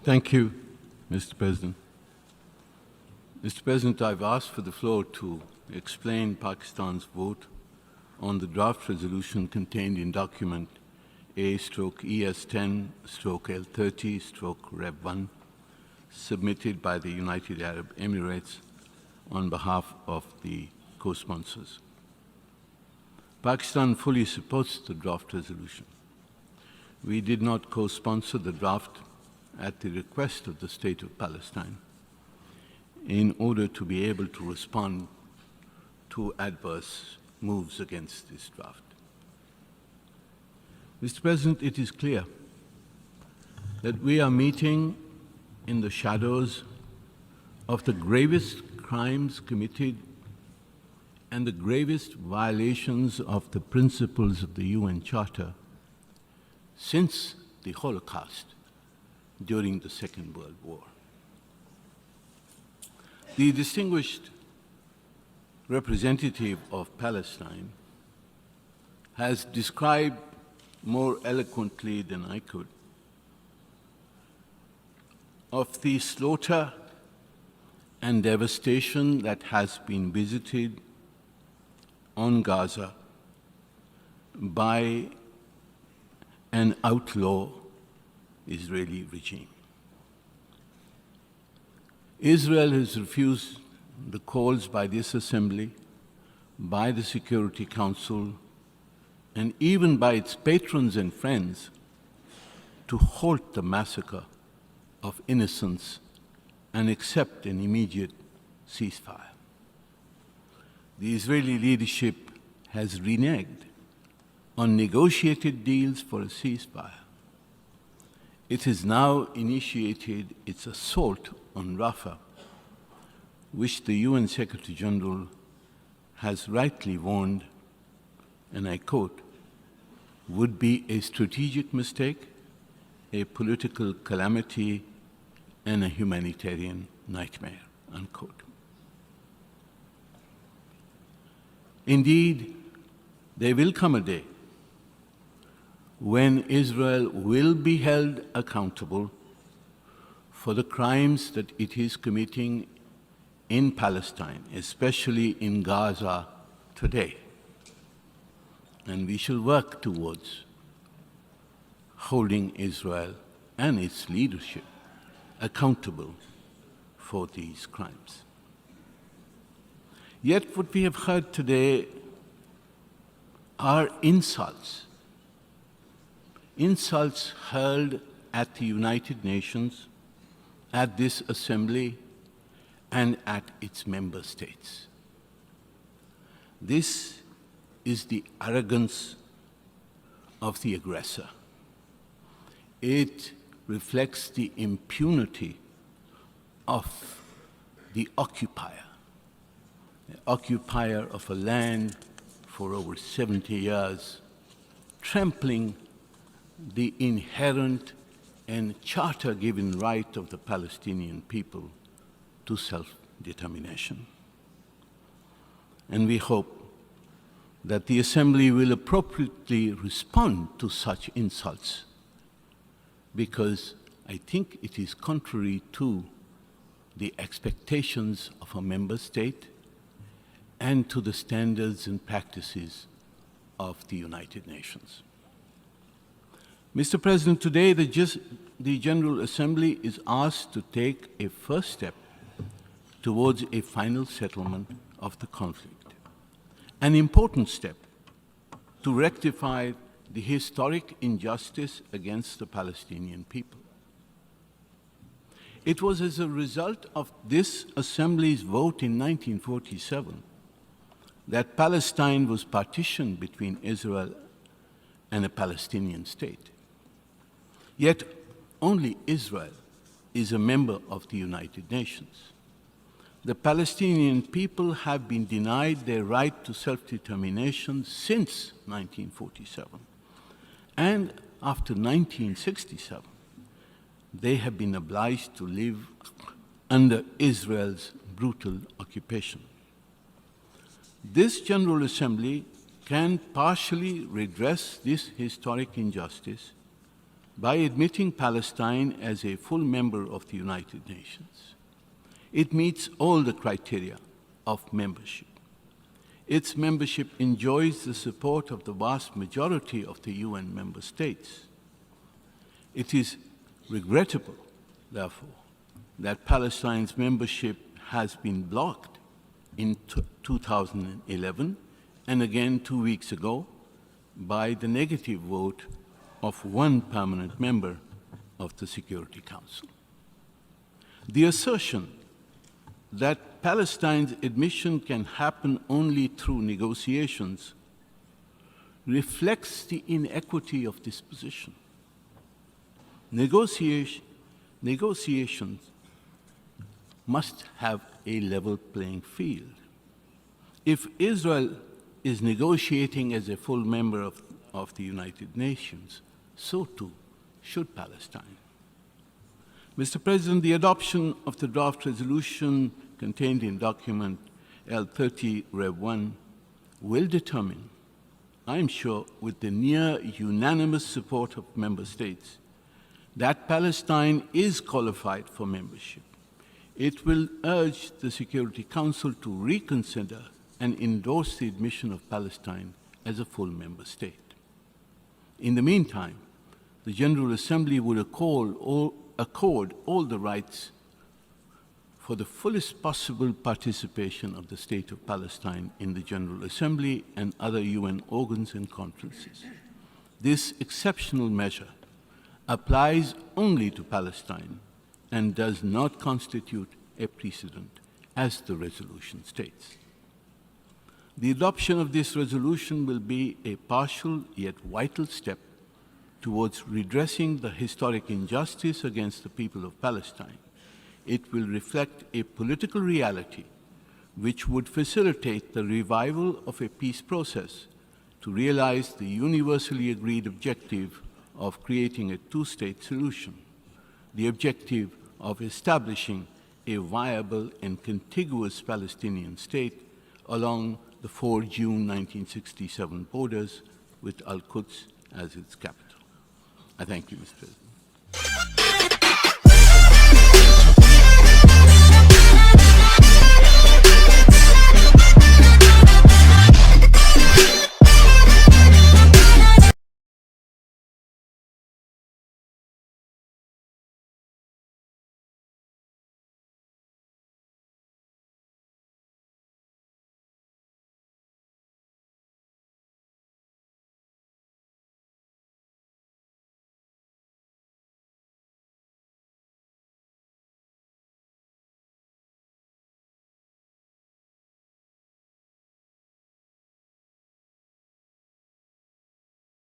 Thank you, Mr. President. Mr. President, I've asked for the floor to explain Pakistan's vote on the draft resolution contained in document A/ES10/L30/Rev1, submitted by the United Arab Emirates on behalf of the co-sponsors. Pakistan fully supports the draft resolution. We did not co-sponsor the draft at the request of the State of Palestine in order to be able to respond to adverse moves against this draft. Mr. President, it is clear that we are meeting in the shadows of the gravest crimes committed and the gravest violations of the principles of the UN Charter since the Holocaust during the Second World War. The distinguished representative of Palestine has described more eloquently than I could of the slaughter and devastation that has been visited on Gaza by an outlaw Israeli regime. Israel has refused the calls by this Assembly, by the Security Council, and even by its patrons and friends to halt the massacre of innocents and accept an immediate ceasefire. The Israeli leadership has reneged on negotiated deals for a ceasefire. It has now initiated its assault on Rafah, which the UN Secretary General has rightly warned, and I quote, would be a strategic mistake, a political calamity, and a humanitarian nightmare, unquote. Indeed, there will come a day when Israel will be held accountable for the crimes that it is committing in Palestine, especially in Gaza today. And we shall work towards holding Israel and its leadership accountable for these crimes. Yet what we have heard today are insults hurled at the United Nations, at this Assembly, and at its member states. This is the arrogance of the aggressor. It reflects the impunity of the occupier of a land for over 70 years, trampling the inherent and charter-given right of the Palestinian people to self-determination. And we hope that the Assembly will appropriately respond to such insults, because I think it is contrary to the expectations of a member state and to the standards and practices of the United Nations. Mr. President, today the General Assembly is asked to take a first step towards a final settlement of the conflict, an important step to rectify the historic injustice against the Palestinian people. It was as a result of this Assembly's vote in 1947 that Palestine was partitioned between Israel and a Palestinian state. Yet only Israel is a member of the United Nations. The Palestinian people have been denied their right to self-determination since 1947. And after 1967, they have been obliged to live under Israel's brutal occupation. This General Assembly can partially redress this historic injustice by admitting Palestine as a full member of the United Nations. It meets all the criteria of membership. Its membership enjoys the support of the vast majority of the UN member states. It is regrettable, therefore, that Palestine's membership has been blocked in 2011 and again 2 weeks ago by the negative vote of one permanent member of the Security Council. The assertion that Palestine's admission can happen only through negotiations reflects the inequity of this position. Negotiations must have a level playing field. If Israel is negotiating as a full member of the United Nations, so too should Palestine. Mr. President, the adoption of the draft resolution contained in document L30 Rev 1 will determine, I am sure with the near unanimous support of member states, that Palestine is qualified for membership. It will urge the Security Council to reconsider and endorse the admission of Palestine as a full member state. In the meantime, the General Assembly would accord all the rights for the fullest possible participation of the State of Palestine in the General Assembly and other UN organs and conferences. This exceptional measure applies only to Palestine and does not constitute a precedent, as the resolution states. The adoption of this resolution will be a partial yet vital step towards redressing the historic injustice against the people of Palestine. It will reflect a political reality which would facilitate the revival of a peace process to realize the universally agreed objective of creating a two-state solution, the objective of establishing a viable and contiguous Palestinian state along the 4 June 1967 borders with Al-Quds as its capital. I thank you, Mr. President.